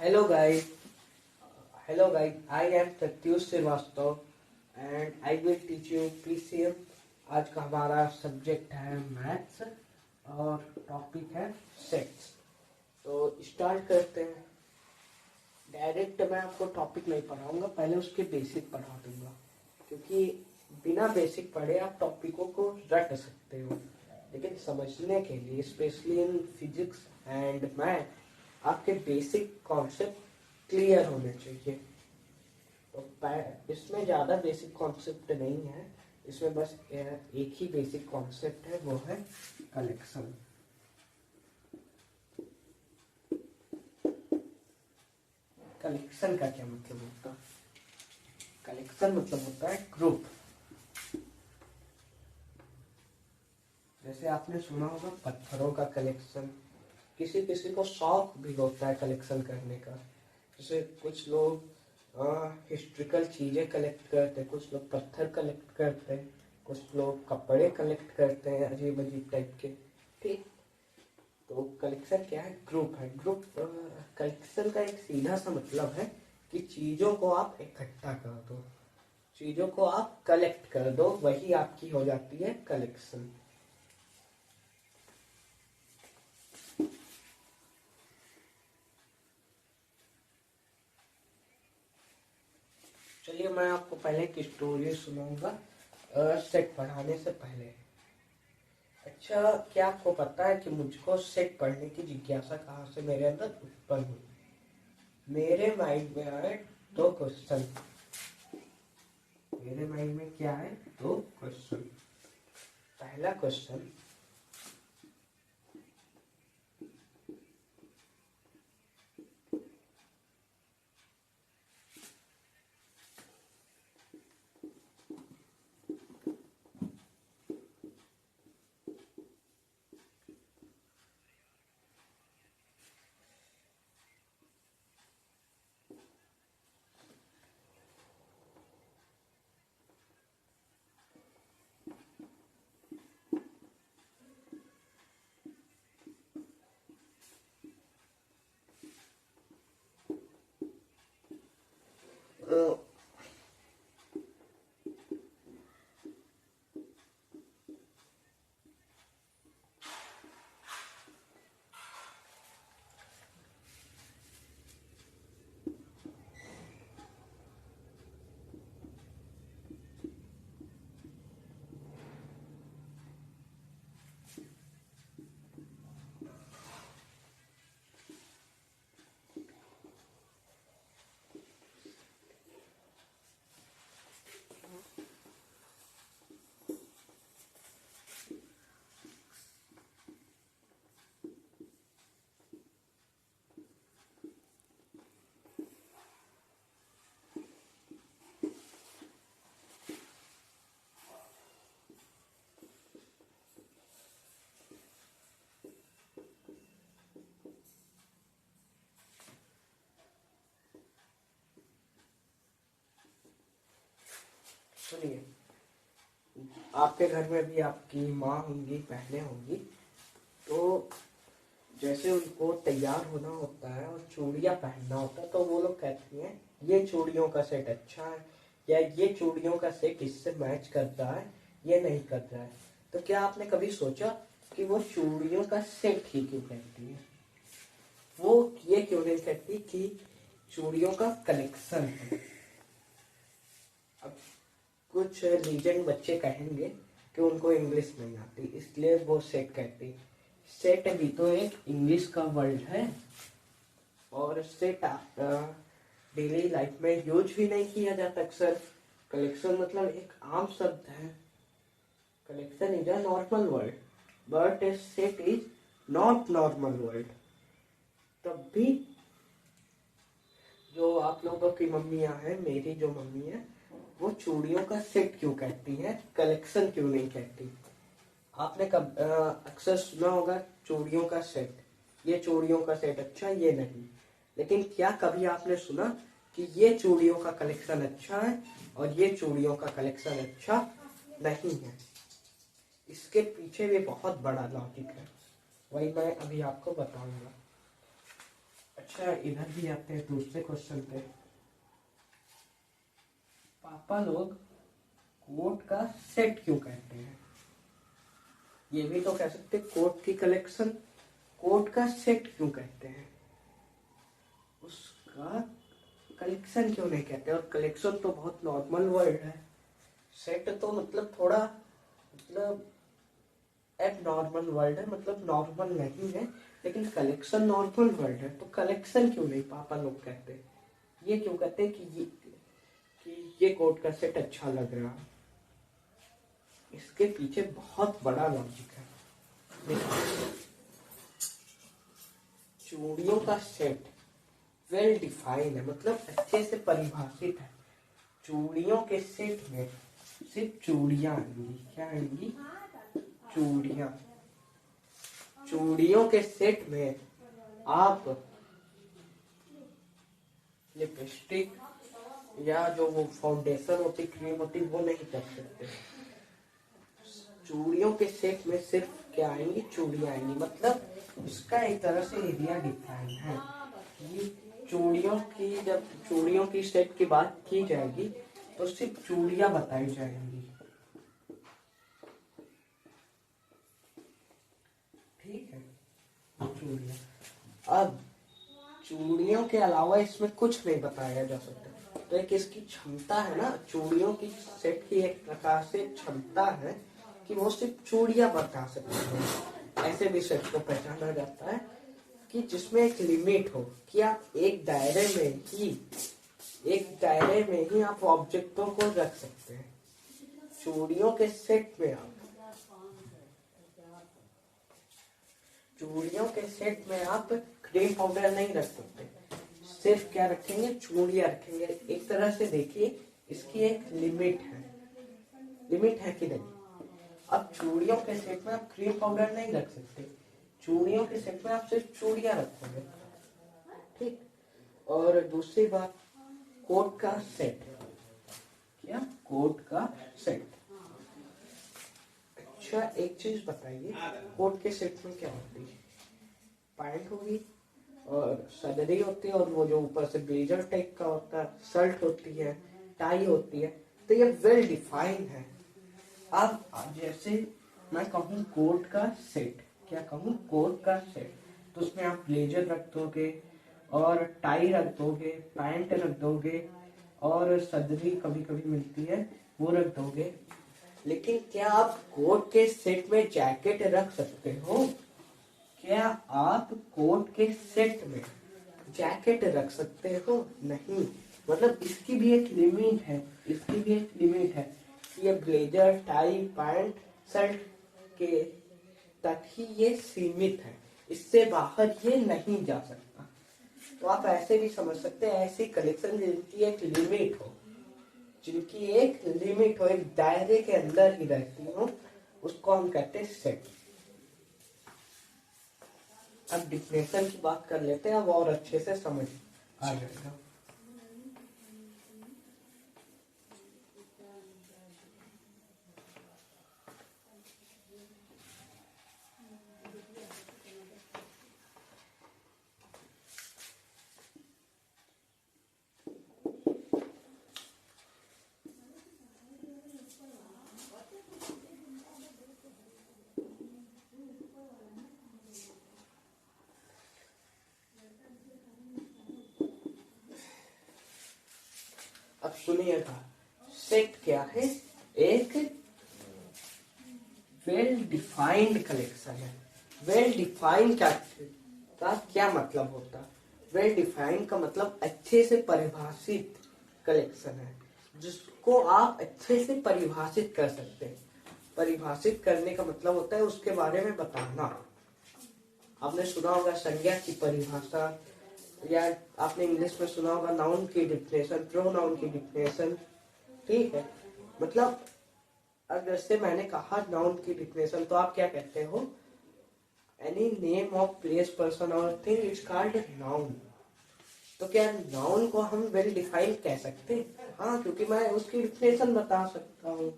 Hello guys, I am Pratyush Srivastava and I will teach you PCM. आज का हमारा subject है maths और टॉपिक है सेट्स। तो स्टार्ट करते हैं। डायरेक्ट मैं आपको टॉपिक नहीं पढ़ाऊंगा, पहले उसके बेसिक पढ़ा दूंगा, क्योंकि बिना बेसिक पढ़े आप टॉपिकों को रट सकते हो, लेकिन समझने के लिए specially in physics and math आपके बेसिक कॉन्सेप्ट क्लियर होने चाहिए। तो इसमें ज़्यादा बेसिक कॉन्सेप्ट नहीं है, इसमें बस एक ही बेसिक कॉन्सेप्ट है, वो है कलेक्शन। कलेक्शन का क्या मतलब होता है? कलेक्शन मतलब होता है ग्रुप। जैसे आपने सुना होगा पत्थरों का कलेक्शन, किसी किसी को शौक भी होता है कलेक्शन करने का। जैसे कुछ लोग हिस्ट्रिकल चीज़ें कलेक्ट करते हैं, कुछ लोग पत्थर कलेक्ट करते हैं, कुछ लोग कपड़े कलेक्ट करते हैं अजीब अजीब टाइप के। ठीक, तो कलेक्शन क्या है? ग्रुप है। ग्रुप कलेक्शन का एक सीधा सा मतलब है कि चीज़ों को आप इकट्ठा कर दो, चीज़ों को आप कलेक्ट कर दो, वही आपकी हो जाती है कलेक्शन। चलिए मैं आपको पहले एक स्टोरी सुनाऊंगा सेट पढ़ाने से पहले। अच्छा, क्या आपको पता है कि मुझको सेट पढ़ने की जिज्ञासा कहाँ से मेरे अंदर उत्पन्न हुई? मेरे माइंड में आए दो क्वेश्चन। मेरे माइंड में क्या है? दो क्वेश्चन। पहला क्वेश्चन, सुनिए, आपके घर में भी आपकी माँ होंगी, बहनें होंगी, तो जैसे उनको तैयार होना होता है और चूड़ियाँ पहनना होता है, तो वो लोग कहती हैं ये चूड़ियों का सेट अच्छा है, या ये चूड़ियों का सेट इससे मैच करता है, ये नहीं करता है। तो क्या आपने कभी सोचा कि वो चूड़ियों का सेट ही क्यों कहती है? वो ये क्यों नहीं कहती कि चूड़ियों का कलेक्शन है? अब कुछ लीजेंड बच्चे कहेंगे कि उनको इंग्लिश नहीं आती, इसलिए वो सेट कहती। सेट भी तो एक इंग्लिश का वर्ड है, और सेट डेली लाइफ में यूज भी नहीं किया जाता अक्सर। कलेक्शन मतलब एक आम शब्द है। Collection is a normal word, but set is not normal word. तब भी जो आप लोगों की मम्मियाँ हैं, मेरी जो मम्मी है, वो चूड़ियों का सेट क्यों कहती है, कलेक्शन क्यों नहीं कहती? आपने कब अक्सर सुना होगा चूड़ियों का सेट, ये चूड़ियों का सेट अच्छा, ये नहीं। लेकिन क्या कभी आपने सुना कि ये चूड़ियों का कलेक्शन अच्छा है और ये चूड़ियों का कलेक्शन अच्छा नहीं है? इसके पीछे भी बहुत बड़ा लॉजिक है, वही मैं अभी आपको बताऊंगा। अच्छा, अच्छा, इधर भी आते हैं दूसरे क्वेश्चन पे। पापा लोग कोट का सेट क्यों कहते हैं? ये भी तो कह सकते कोट की कलेक्शन। कोट का सेट क्यों कहते हैं? उसका कलेक्शन क्यों नहीं कहते? और कलेक्शन तो बहुत नॉर्मल वर्ड है। सेट तो मतलब थोड़ा मतलब एब नॉर्मल वर्ड है, मतलब नॉर्मल नहीं है, लेकिन कलेक्शन नॉर्मल वर्ड है। तो कलेक्शन क्यों नहीं पापा लोग कहते? ये क्यों कहते हैं कि ये कोट का सेट अच्छा लग रहा? इसके पीछे बहुत बड़ा लॉजिक है। चूड़ियों का सेट वेल डिफाइंड है, मतलब अच्छे से परिभाषित है। चूड़ियों के सेट में सिर्फ चूड़ियां आएंगी। क्या आएंगी? चूड़ियां। चूड़ियों के सेट में आप लिपस्टिक या जो वो फाउंडेशन होती, क्रीम होती, वो नहीं कर सकते। चूड़ियों के सेट में सिर्फ क्या आएंगी? चूड़ियां आएंगी। मतलब इसका एक तरह से एरिया डिफाइन है कि जब चूड़ियों की सेट की बात की जाएगी तो सिर्फ चूड़ियां बताई जाएंगी। ठीक है, चूड़ियां। अब चूड़ियों के अलावा इसमें कुछ नहीं बताया जा सकता। तो एक इसकी क्षमता है ना, चूड़ियों की सेट की एक प्रकार से क्षमता है कि वो सिर्फ चूड़ियां बता सकते हैं। ऐसे भी सेट को पहचाना जाता है कि जिसमें एक लिमिट हो, कि आप एक दायरे में ही आप ऑब्जेक्टों को रख सकते हैं। चूड़ियों के सेट में आप क्रीम पाउडर नहीं रख सकते। सिर्फ क्या रखेंगे? चूड़ियां रखेंगे। एक तरह से देखिए, इसकी एक लिमिट है कि नहीं? अब चूड़ियों के सेट में आप क्रीम पाउडर नहीं रख सकते। चूड़ियों के सेट में आप सिर्फ चूड़ियां रखोगे। ठीक। और दूसरी बात, कोट का सेट। क्या? कोट का सेट। अच्छा, एक चीज बताइए, कोट के सेट में क्या होती है? पैंट होगी और सदरी होती है, और वो जो ऊपर से ब्लेजर टाइप का होता है, शर्ट होती है, टाई होती है। तो ये वेल डिफाइंड है। अब जैसे मैं कहूँ कोट का सेट, क्या कहूँ? कोट का सेट, तो उसमें आप ब्लेजर रख दोगे और टाई रख दोगे, पैंट रख दोगे, और सदरी कभी कभी मिलती है वो रख दोगे। लेकिन क्या आप कोट के सेट में जैकेट रख सकते हो? क्या आप कोट के सेट में जैकेट रख सकते हो? नहीं। मतलब इसकी भी एक लिमिट है। कि ये ब्लेजर, टाई, पैंट, शर्ट के तक ही ये सीमित है। इससे बाहर ये नहीं जा सकता। तो आप ऐसे भी समझ सकते हैं, ऐसी कलेक्शन जिनकी एक लिमिट हो, एक दायरे के अंदर ही रहती हो, उसको हम कहते हैं सेट। अब डिफिनेशन की बात कर लेते हैं, अब और अच्छे से समझ आ जाएगा। अब सुनिएगा, सेट क्या है? एक वेल डिफाइंड कलेक्शन है। वेल डिफाइंड का क्या मतलब होता है? वेल डिफाइंड का मतलब अच्छे से परिभाषित कलेक्शन है, जिसको आप अच्छे से परिभाषित कर सकते हैं। परिभाषित करने का मतलब होता है उसके बारे में बताना। आपने सुना होगा संज्ञा की परिभाषा, या आपने इंग्लिश में सुना होगा नाउन की डिफिनेशन, प्रोनाउन की डिफिनेशन। ठीक है, मतलब अब जैसे मैंने कहा नाउन की डिफिनेशन, तो आप क्या कहते हो? Any name of place, person और थिंग इज कॉल्ड नाउन। तो क्या नाउन को हम वेल डिफाइंड कह सकते हैं? हाँ, क्योंकि मैं उसकी डिफिनेशन बता सकता हूँ।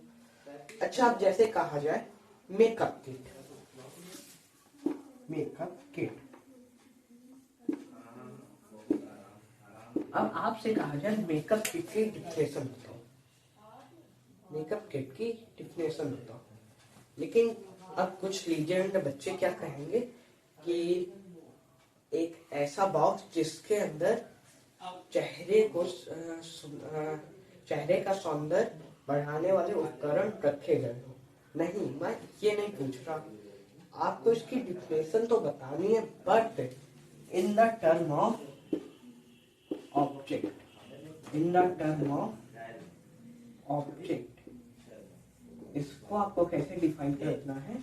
अच्छा, अब जैसे कहा जाए मेकअप किट। अब आपसे कहा जाए मेकअप किट की डिफिनेशन बताओ, मेकअप किट की डिफिनेशन बताओ। लेकिन अब कुछ लीजेंड बच्चे क्या कहेंगे कि एक ऐसा बॉक्स जिसके अंदर चेहरे का सौंदर्य बढ़ाने वाले उपकरण रखे गए हो। नहीं, मैं ये नहीं पूछ रहा, आपको इसकी डिफिनेशन तो बतानी है, but in the term of object, in the term of object, इसको आपको कैसे डिफाइन करना है,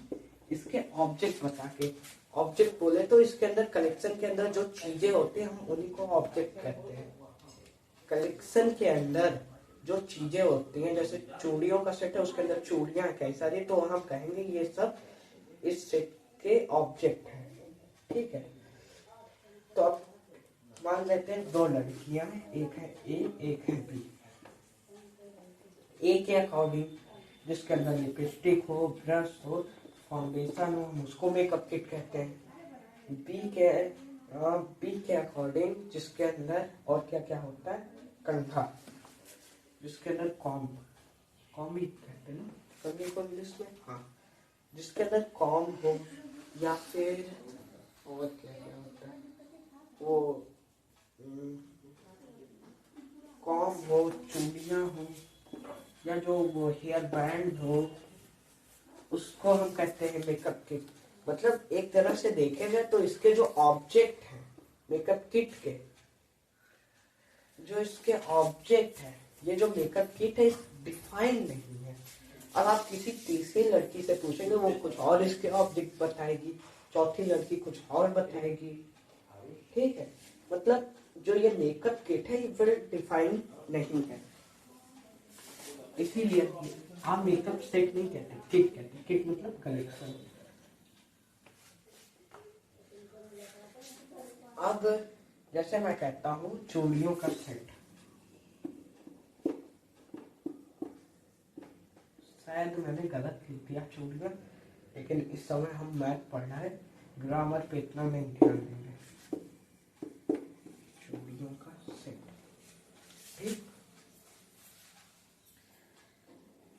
इसके ऑब्जेक्ट बता के। ऑब्जेक्ट बोले तो इसके अंदर, कलेक्शन के अंदर जो चीजें होती हैं हम उन्हीं को ऑब्जेक्ट कहते हैं। कलेक्शन के अंदर जो चीजें होती हैं, जैसे चूड़ियों का सेट है, उसके अंदर चूड़ियां कई सारी, तो हम कहेंगे ये सब इस सेट के ऑब्जेक्ट हैं। ठीक है, तो अब मान लेते हैं दो लड़कियां हैं, एक है ए एक है बी। ए के अकॉर्डिंग जिसके अंदर लिपस्टिक हो, ब्रश हो, फाउंडेशन हो, हम उसको मेकअप किट कहते हैं। बी के अकॉर्डिंग जिसके अंदर और क्या क्या होता है, कंघा, जिसके अंदर कॉम भी कहते हैं ना कंघे को इंग्लिश में, हाँ, जिसके अंदर कॉम हो, या फिर और क्या क्या होता है वो, कॉम हो, चूड़ियां हो, या जो वो हेयर बैंड हो, उसको हम कहते हैं मेकअप किट। मतलब एक तरह से देखे जाए तो इसके जो ऑब्जेक्ट हैं मेकअप किट के, जो इसके ऑब्जेक्ट है, ये जो मेकअप किट है डिफाइन नहीं है। अब आप किसी तीसरी लड़की से पूछेंगे, वो कुछ और इसके ऑब्जेक्ट बताएगी, चौथी लड़की कुछ और बताएगी। ठीक है, मतलब जो ये मेकअप किट है ये वेल डिफाइन नहीं है, इसीलिए आप मेकअप सेट नहीं कहते, किट कहते हैं। किट मतलब कलेक्शन। अब जैसे मैं कहता हूँ चूड़ियों का सेट, शायद मैंने गलत लिख दिया चूड़ियां, लेकिन इस समय हम मैथ पढ़ना है, ग्रामर पे इतना नहीं ध्यान देंगे। चूड़ियों का सेट, ठीक,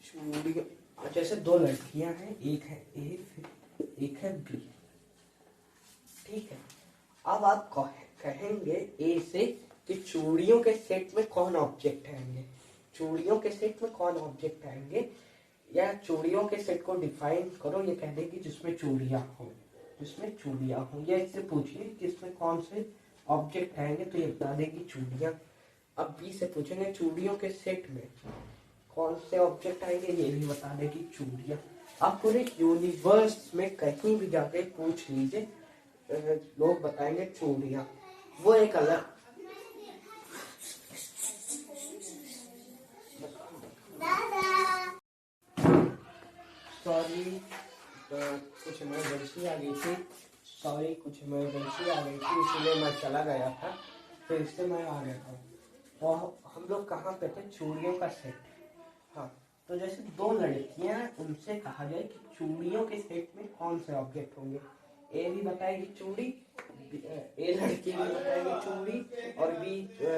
चूड़ियों, जैसे दो लड़कियां हैं, एक है ए फिर एक है बी। ठीक है, अब आप कहेंगे ए से कि चूड़ियों के सेट में कौन ऑब्जेक्ट आएंगे, चूड़ियों के सेट में कौन ऑब्जेक्ट आएंगे, या चूड़ियों के सेट को डिफाइन करो, ये कह देगी जिसमें चूड़ियां हो, जिसमें चूड़ियां हो, या इससे पूछिए कि इसमें कौन से ऑब्जेक्ट आएंगे, तो ये बता देगी चूड़ियां। अब बी से पूछेंगे चूड़ियों के सेट में कौन से ऑब्जेक्ट आएंगे, ये भी बता देगी चूड़ियां। आप पूरे यूनिवर्स में कहीं भी जाके पूछ लीजिए, लोग बताएंगे चूड़ियां। वो एक अलग, सॉरी कुछ इमरजेंसी आ गई थी, इसलिए मैं चला गया था, फिर इससे मैं आ गया था। तो हम लोग कहाँ पे थे, चूड़ियों का सेट। हाँ, तो जैसे दो लड़कियां, उनसे कहा जाए कि चूड़ियों के सेट में कौन से ऑब्जेक्ट होंगे, ए भी बताएगी चूड़ी, ए लड़की भी बताएगी चूड़ी, और बी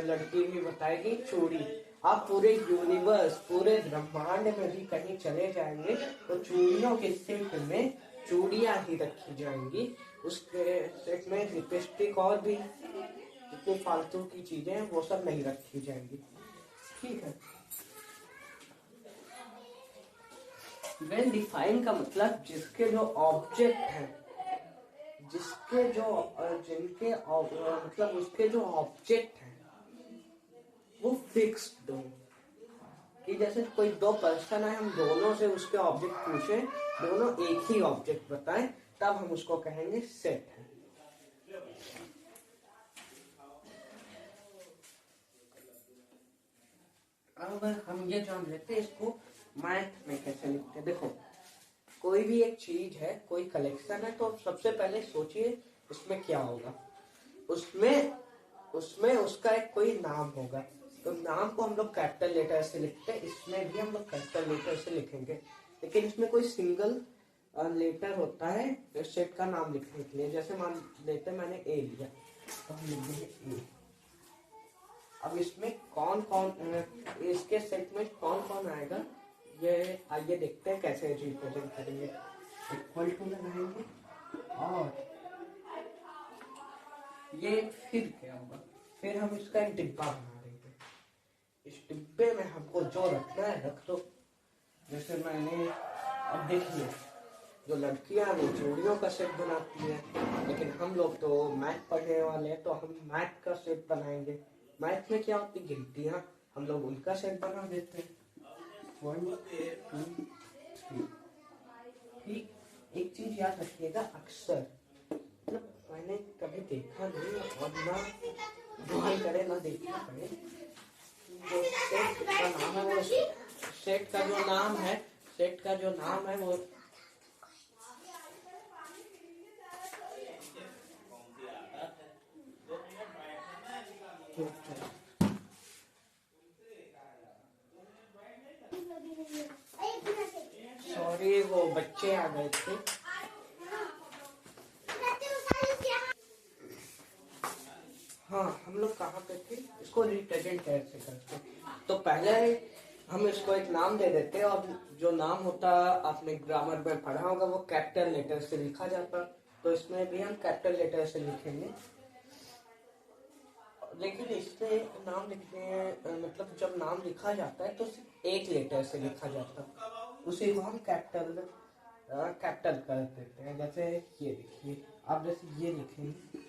लड़की भी बताएगी चूड़ी। आप पूरे यूनिवर्स, पूरे ब्रह्मांड में भी कहीं चले जाएंगे तो चूड़ियों के सेट में चूड़ियां ही रखी जाएंगी, उसके सेट में लिपस्टिक और भी जितनी फालतू की चीजें हैं वो सब नहीं रखी जाएंगी। ठीक है, वेल डिफाइन का मतलब जिसके जो ऑब्जेक्ट है, जिसके जो जिनके मतलब उसके जो ऑब्जेक्ट है वो फिक्स्ड हो, कि जैसे कोई दो पर्सन है, हम दोनों से उसके ऑब्जेक्ट पूछे, दोनों एक ही ऑब्जेक्ट बताएं, तब हम उसको कहेंगे सेट है। अब हम ये जान लेते हैं इसको मैथ में कैसे लिखते हैं। देखो, कोई भी एक चीज है, कोई कलेक्शन है, तो सबसे पहले सोचिए इसमें क्या होगा, उसमें उसका एक कोई नाम होगा, तो नाम को हम लोग कैपिटल लेटर से लिखते हैं, इसमें भी हम लोग कैपिटल लेटर से लिखेंगे, लेकिन इसमें कोई सिंगल लेटर होता है सेट का नाम लिखने के लिए। जैसे मान लेते हैं मैंने ए लिया, तो हम लिख देंगे ए। अब अब इसमें कौन कौन इसके सेट में कौन कौन आएगा, ये आइए देखते हैं कैसे रिप्रेजेंट करेंगे। इक्वल टू लगाएंगे और ये फिर क्या होगा, फिर हम इसका एक डिब्बा बना देंगे। इस डिब्बे में हमको जो रखना है रख दो। जैसे मैंने अब देखिए, जो लड़कियां वो चूड़ियों का सेट बनाती हैं, लेकिन हम लोग तो मैथ पढ़ने वाले हैं, तो हम मैथ का सेट बनाएंगे। मैथ में क्या होती गिनतियां, हम लोग उनका सेट बना देते हैं। 1 2 3। ठीक, एक चीज याद रखिएगा, अक्सर मतलब मैंने कभी देखा नहीं और ना ड्राइंग करे ना देखना पड़े, जो सेट का नाम है वो सेट का जो नाम है सेट का जो नाम है वो सॉरी वो बच्चे आ गए थे। हाँ, हम लोग कहाँ पे थे, इसको रिप्रेजेंट कैसे करते। तो पहले हम इसको एक नाम दे देते और जो नाम होता आपने ग्रामर में पढ़ा होगा वो कैपिटल लेटर से लिखा जाता, तो इसमें भी हम कैपिटल लेटर से लिखेंगे। लेकिन इसमें नाम लिखने मतलब जब नाम लिखा जाता है तो सिर्फ एक लेटर से लिखा जाता है, उसी को हम कैपिटल कैपिटल कर देते हैं। जैसे ये देखिए, आप जैसे ये लिखेंगे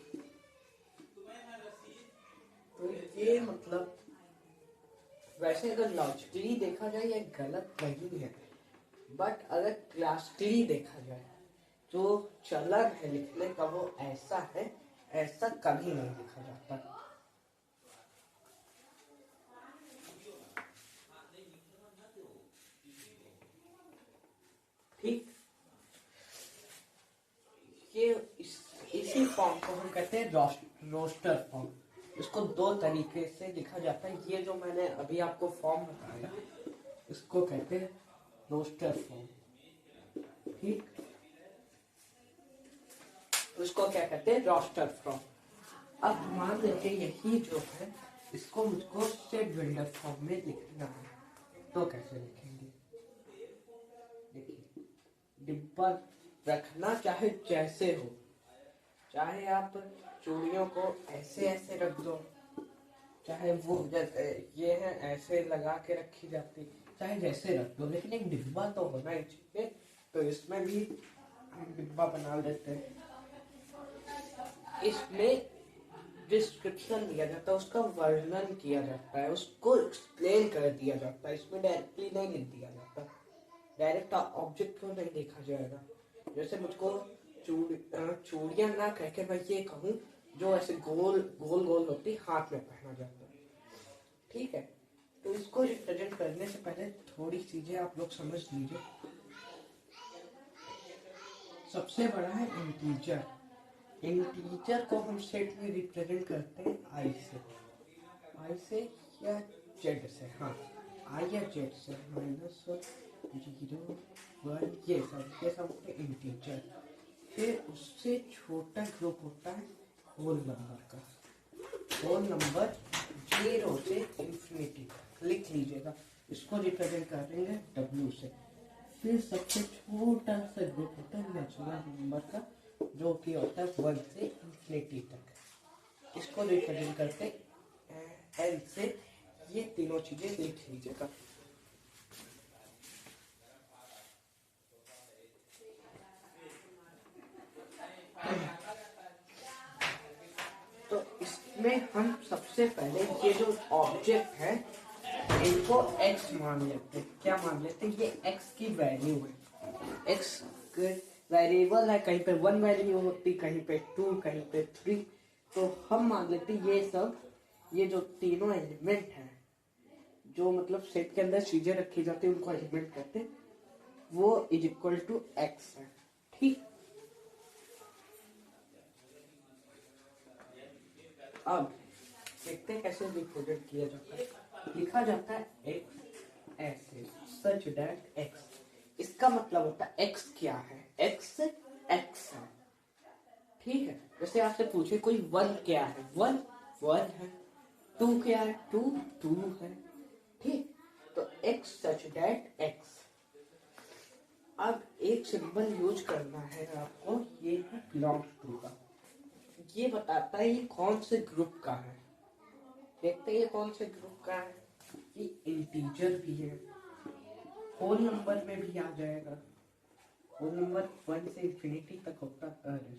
तो ये मतलब वैसे अगर लॉजिकली देखा जाए ये गलत नहीं है, बट अगर क्लासिकली देखा जाए तो चलन है लिखने का वो ऐसा है, ऐसा कभी नहीं लिखा जाता। ठीक, ये इसी फॉर्म को हम कहते हैं रोस्टर फॉर्म। इसको दो तरीके से लिखा जाता है। ये जो मैंने अभी आपको फॉर्म बताया इसको कहते हैं रोस्टर फॉर्म। ठीक, उसको क्या कहते हैं, रोस्टर फॉर्म। अब मान लीजिए यही जो है इसको मुझको सेट बिल्डर फॉर्म में लिखना है, तो कैसे लिखेंगे। देखिए, डिब्बा रखना चाहे जैसे हो, चाहे आप चूड़ियों को ऐसे ऐसे रख दो, चाहे वो जैसे ये है ऐसे लगा के रखी जाती, चाहे जैसे रख दो, लेकिन एक डिब्बा तो होना ही चाहिए। तो इसमें भी हम डिब्बा बना लेते हैं। इसमें डिस्क्रिप्शन दिया जाता है, उसका वर्णन किया जाता है, उसको एक्सप्लेन कर दिया जाता है। इसमें डायरेक्टली नहीं लिख दिया जाता, डायरेक्ट ऑब्जेक्ट को नहीं देखा जाएगा। जैसे मुझको चूड़ियां ना कह के मैं ये कहूँ जो ऐसे गोल गोल गोल होती हाथ में पहना जाता है। ठीक है, तो इसको रिप्रेजेंट करने से पहले थोड़ी चीजें आप लोग समझ लीजिए। सबसे बड़ा है इंटीजर। इंटीजर को हम सेट में रिप्रेजेंट करते हैं आई से या जेड से। हाँ, आई या जेड से, -, 0 1 ये सब इंटीजर। फिर उससे छोटा ग्रुप होता है होल नंबर का। होल नंबर 0 से इंफिनिटी तक लिख लीजिएगा। इसको रिप्रेजेंट करेंगे W से। फिर सबसे छोटा सा ग्रुप होता है नेचुरल नंबर का, जो कि होता है 1 से इंफिनिटी तक। इसको रिप्रेजेंट करते L से। ये तीनों चीजें लिख लीजिएगा। तो इसमें हम सबसे पहले ये जो ऑब्जेक्ट है इनको x मान लेते हैं। क्या मान लेते हैं, ये x की वैल्यू है। x वेरिएबल है, कहीं पे 1 वैल्यू होती, कहीं पे 2, कहीं पे 3। तो हम मान लेते हैं ये सब, ये जो तीनों एलिमेंट हैं जो मतलब सेट के अंदर चीजें रखी जाती है उनको एलिमेंट कहते हैं, वो इज इक्वल टू x है। ठीक, अब देखते हैं कैसे रिप्रेजेंट किया जाता है। लिखा जाता है x ऐसे, सच दैट x। इसका मतलब होता है x क्या है, x है। ठीक है, जैसे आपसे पूछे कोई 1 क्या है, 1 है। टू क्या है? टू टू है, ठीक। तो एक्स सच दैट एक्स। अब एक सिंबल यूज करना है आपको, ये है बिलोंग्स टू का। ये बताता है ये कौन से ग्रुप का है। देखते हैं ये कौन से ग्रुप का है। ये इंटीजर भी है, होल नंबर में भी आ जाएगा। होल नंबर 1 से इंफिनिटी तक होता,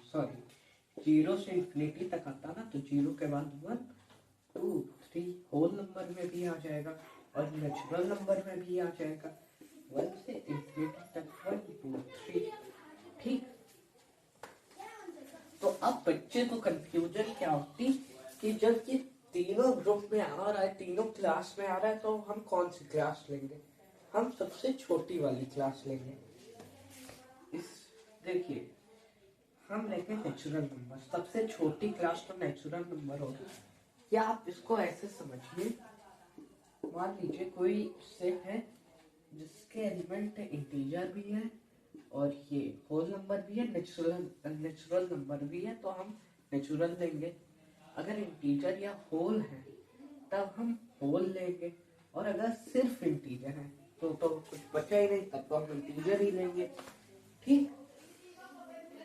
सॉरी 0 से इंफिनिटी तक आता ना, तो 0 के बाद 1 2 3 होल नंबर में भी आ जाएगा और नेचुरल नंबर में भी आ जाएगा। 1 से इंफिनिटी तक 1 2 3, ठीक। तो अब बच्चे को कंफ्यूजन क्या होती कि जब ये तीनों ग्रुप में आ रहा है, तीनों क्लास में आ रहा है, तो हम कौन सी क्लास लेंगे? हम सबसे छोटी वाली क्लास लेंगे। इस देखिए, हम लेंगे नेचुरल नंबर, सबसे छोटी क्लास तो नेचुरल नंबर होगी। या आप इसको ऐसे समझिए, मान लीजिए कोई सेट है जिसके एलिमेंट इंटीजर भी है और ये होल नंबर भी है, नेचुरल नंबर भी है, तो हम नेचुरल लेंगे। अगर इंटीजर या होल है तब हम होल लेंगे, और अगर सिर्फ इंटीजर है तो कुछ बचा ही नहीं, तब तो हम इंटीजर ही लेंगे, ठीक।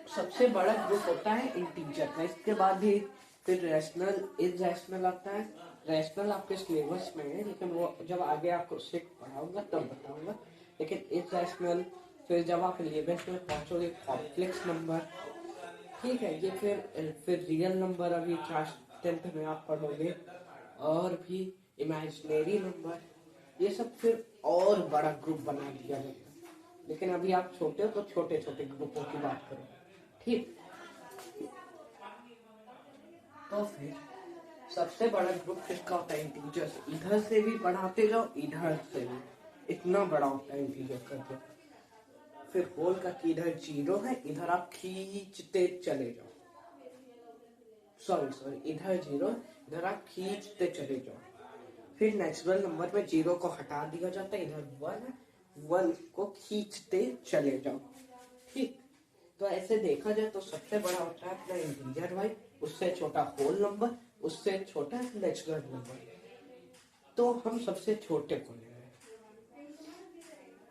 सबसे बड़ा ग्रुप होता है इंटीजर का। इसके बाद भी फिर रैशनल, इरैशनल आता है। रैशनल आपके सिलेबस में है, लेकिन वो जब आगे आपको सिख पढ़ाऊंगा तब बताऊंगा। लेकिन इरैशनल, फिर जब आप 11th में पहुंचोगे कॉम्प्लेक्स नंबर, ठीक है। ये फिर रियल नंबर अभी क्लास 10th में आप पढ़ोगे, और भी इमेजिनरी नंबर, ये सब फिर और बड़ा ग्रुप बना दिया जाएगा। लेकिन अभी आप छोटे हो तो छोटे छोटे ग्रुपों की बात करो, ठीक। तो फिर सबसे बड़ा ग्रुप किसका होता है? इंटीजर्स। इधर से भी बढ़ाते जाओ, इधर से भी, इतना बड़ा होता है इंटीजर का ग्रुप। फिर होल का कि इधर 0 है, इधर आप खींचते चले जाओ, सॉरी इधर 0, इधर आप खींचते चले जाओ। फिर नेचुरल नंबर में 0 को हटा दिया जाता है, इधर 1 है, 1 को खींचते चले जाओ, ठीक। तो ऐसे देखा जाए तो सबसे बड़ा होता है अपना इंटीजर भाई, उससे छोटा होल नंबर, उससे छोटा नेचुरल नंबर। तो हम सबसे छोटे को लेंगे,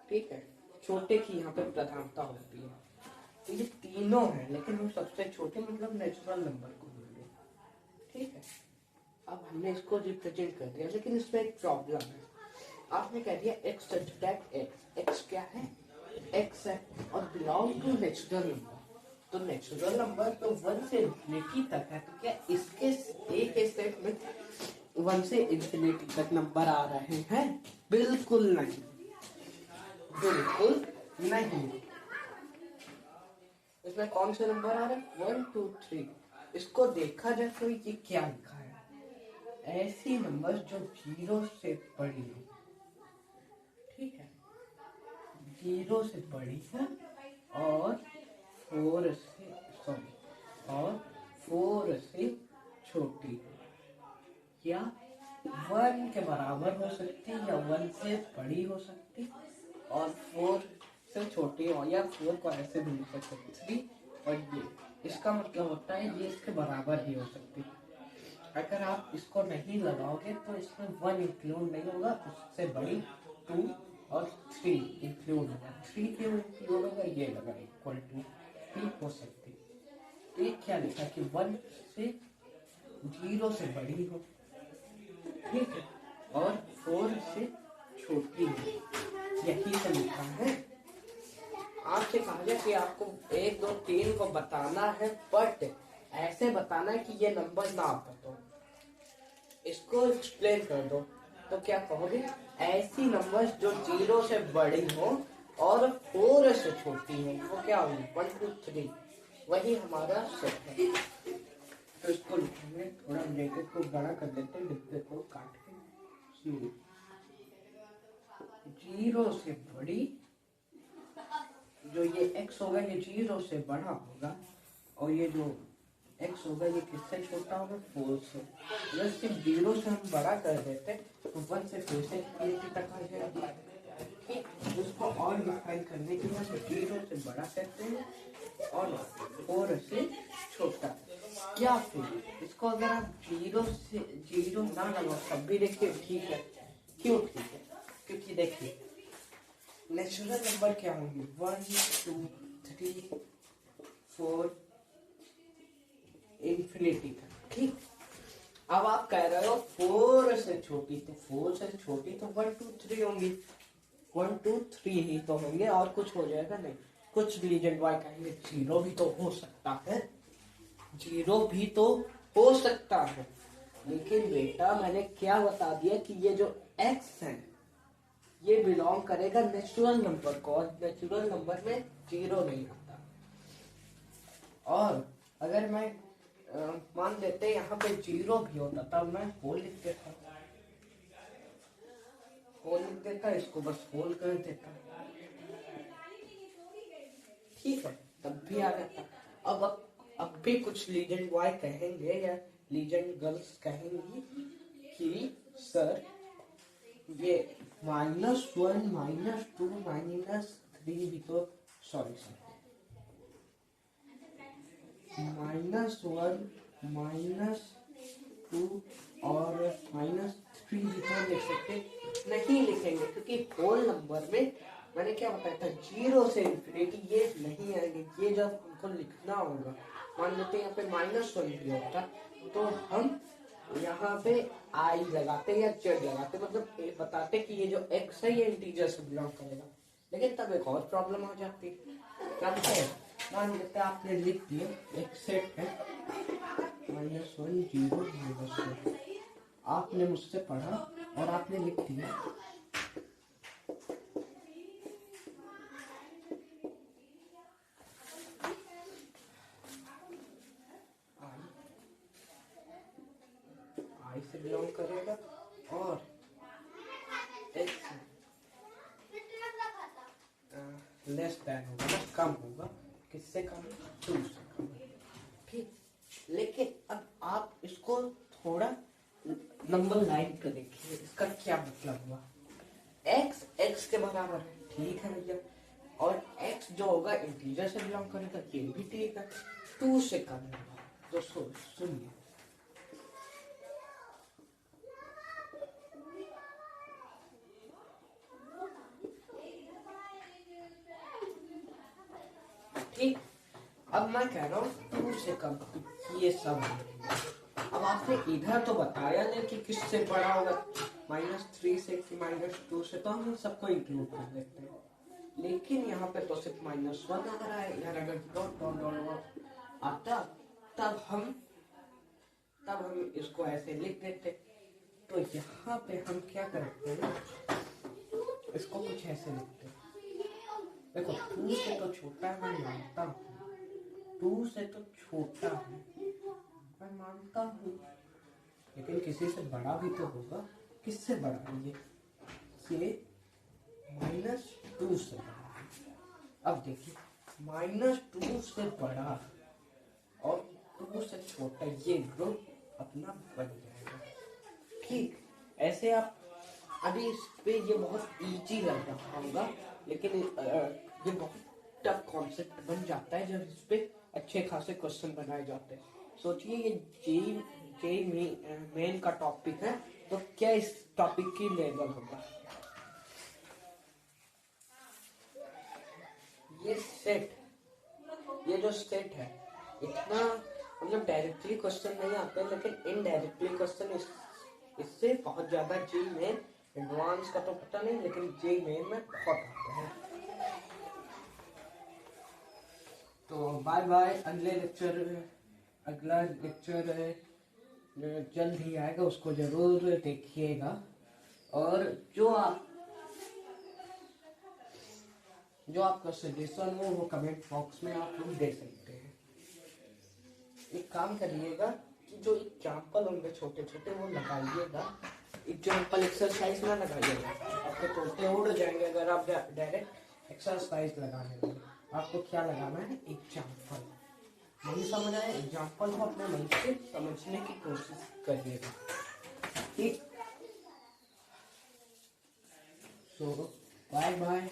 ठीक है। छोटे की यहाँ पे प्रधानता होती है। तो ये तीनों है, लेकिन हम सबसे छोटे मतलब नेचुरल नंबर को लेंगे, ठीक है। अब हमने इसको रिप्रेजेंट कर दिया, लेकिन इसमें एक प्रॉब्लम है। आपने कह दिया x such that x. X क्या है? एक्स है, और बिलोंग टू नेचुरल नंबर। तो नेचुरल नंबर तो 1 से इंफिनिटी तक है, तो क्या इसके एक के सेट में 1 से इंफिनिटी तक नंबर आ रहे हैं? बिल्कुल नहीं, बिल्कुल नहीं। इसमें कौन से नंबर आ रहे हैं? 1 2 3। इसको देखा जाए तो ये क्या लिखा है? ऐसी नंबर जो 0 से बड़ी हो, ठीक है, 0 से बड़ी है और 4 से, सॉरी, और 4 से छोटी है, या 1 के बराबर हो सकती है, या 1 से बड़ी हो सकती, और 4 से छोटी हो, या 4 को ऐसे भी लिख सकते 3, और ये इसका मतलब होता है ये इसके बराबर भी हो सकती है। अगर आप इसको नहीं लगाओगे तो इसमें 1 इंक्लूड नहीं होगा, उससे बड़ी 2 और 3 इंक्लूड होगा। 3 क्यों इंक्लूड होगा? ये लगा इक्वल टू 3 हो सकती। तो ये क्या लिखा कि 1 से 0 से बड़ी हो, ठीक है, और 4 से छोटी हो, यही से लिखा है। आपसे कहा जाए कि आपको 1 2 3 को बताना है, बट ऐसे बताना है कि ये नंबर ना बताओ, इसको एक्सप्लेन कर दो। तो क्या कहोगे? ऐसी नंबर्स जो 0 से बड़ी हो और 4 से छोटी हो, वो क्या होगी? 1 2 3, वही हमारा सेट है। तो इसको लिखेंगे, थोड़ा ब्रैकेट को बड़ा कर देते हैं, डिब्बे को काट के। 0 से बड़ी, जो ये x होगा ये 0 से बड़ा होगा, और ये जो x होगा ये किससे छोटा होगा? 4 से। अगर सिर्फ 0 से हम बड़ा कर देते तो 1 से फिर से इंफिनिटी तक आ जाएगा, ठीक। उसको और डिफाइन करने के लिए 0 से बड़ा कहते हैं और 4 से छोटा। क्या फिर इसको अगर आप जीरो ना लगाओ तब भी देखिए ठीक है। क्यों ठीक है? क्योंकि देखिए नेचुरल नंबर क्या होंगे, 1 2 3 4 इंफिनिटी तक। ठीक, अब आप कह रहे हो 4 से छोटी, तो 4 से छोटी तो 1 2 3 होंगी, 1 2 3 ही तो होंगे, और कुछ हो जाएगा नहीं। कुछ लीजेंड वाई कहेंगे जीरो भी तो हो सकता है, जीरो भी तो हो सकता है, लेकिन बेटा मैंने क्या बता दिया कि ये जो x है ये बिलोंग करेगा नेचुरल नंबर को, और नेचुरल नंबर में जीरो नहीं आता। और अगर मैं मान लेते यहाँ पे जीरो भी होता तब मैं होल लिख देता, होल लिख देता, इसको बस होल कर देता, ठीक है, तब भी आ जाता। अब भी कुछ लीजेंड बॉय कहेंगे या लीजेंड गर्ल्स कहेंगी कि सर ये -1 -2 -3 भी तो, सॉरी -1 -2 और -3 भी तो लिख सकते, नहीं लिखेंगे क्योंकि होल नंबर में मैंने क्या बताया था, जीरो से इंफिनिटी ये नहीं आएंगे, ये जब हमको लिखना होगा, मान लेते हैं यहाँ पे -1 भी होता तो हम यहाँ पे आई लगाते या जेड लगाते, मतलब बताते कि ये जो x है ये इंटीजर से बिलोंग करेगा, लेकिन तब एक और प्रॉब्लम हो जाती है। मान लेते आपने लिख दिया एक सेट है -1 0 -1, आपने मुझसे पढ़ा और आपने लिख दिया आई से बिलोंग करेगा और x लेस देन होगा, कम होगा, किससे कम, 2 से कम, ठीक। लेकिन अब आप इसको थोड़ा नंबर लाइन पे देखिए, इसका क्या मतलब हुआ, x x के बराबर है, ठीक है भैया, और x जो होगा इंटीजर से बिलोंग करेगा, ये भी ठीक है, 2 से कम होगा, तो सुनिए ठीक। अब मैं कह रहा हूँ 2 से कम, ये सब अब आपने इधर तो बताया नहीं कि किससे बड़ा होगा, -3 से कि -2 से, तो हम सबको इंक्लूड कर देते हैं, लेकिन यहाँ पे तो सिर्फ -1 आ रहा है, यार अगर डॉट डॉट डॉट आता तब हम इसको ऐसे लिख देते, तो यहाँ पे हम क्या करते हैं, इसको कुछ ऐसे लिखते हैं, देखो 2 से तो छोटा है मैं मानता हूँ, 2 से तो छोटा है मैं मानता हूँ, लेकिन किसी से बड़ा भी तो होगा, किससे बड़ा है ये -2 से बड़ा है। अब देखिए -2 से बड़ा और 2 से छोटा, ये ग्रुप अपना बन जाएगा, ठीक। ऐसे आप अभी इस पे ये बहुत इजी लग रहा होगा, लेकिन ये बहुत टफ कॉन्सेप्ट बन जाता है जब इस पे अच्छे खासे क्वेश्चन बनाए जाते हैं। सोचिए ये जेई मेन का टॉपिक है, तो क्या इस टॉपिक की लेवल होगा, ये जो सेट है इतना, मतलब डायरेक्टली क्वेश्चन नहीं आते, लेकिन इनडायरेक्टली क्वेश्चन इससे बहुत ज्यादा जेई मेन, एडवांस का तो पता नहीं, लेकिन जेई मेन में बहुत आते हैं। तो बाय बाय, अगला लेक्चर जल्द ही आएगा, उसको जरूर देखिएगा, और जो आपका सजेशन हो वो कमेंट बॉक्स में आप लोग दे सकते हैं। एक काम करिएगा कि जो एग्जाम्पल होंगे छोटे छोटे वो लगाइएगा, एग्जाम्पल एक्सरसाइज ना लगाइएगा, आपके तोते उड़ जाएंगे अगर आप डायरेक्ट एक्सरसाइज लगाने लगे। आपको क्या लगाना है, एग्जाम्पल, नहीं समझ आए एग्जाम्पल को अपने मन से समझने की कोशिश करिएगा, ठीक। सो बाय बाय।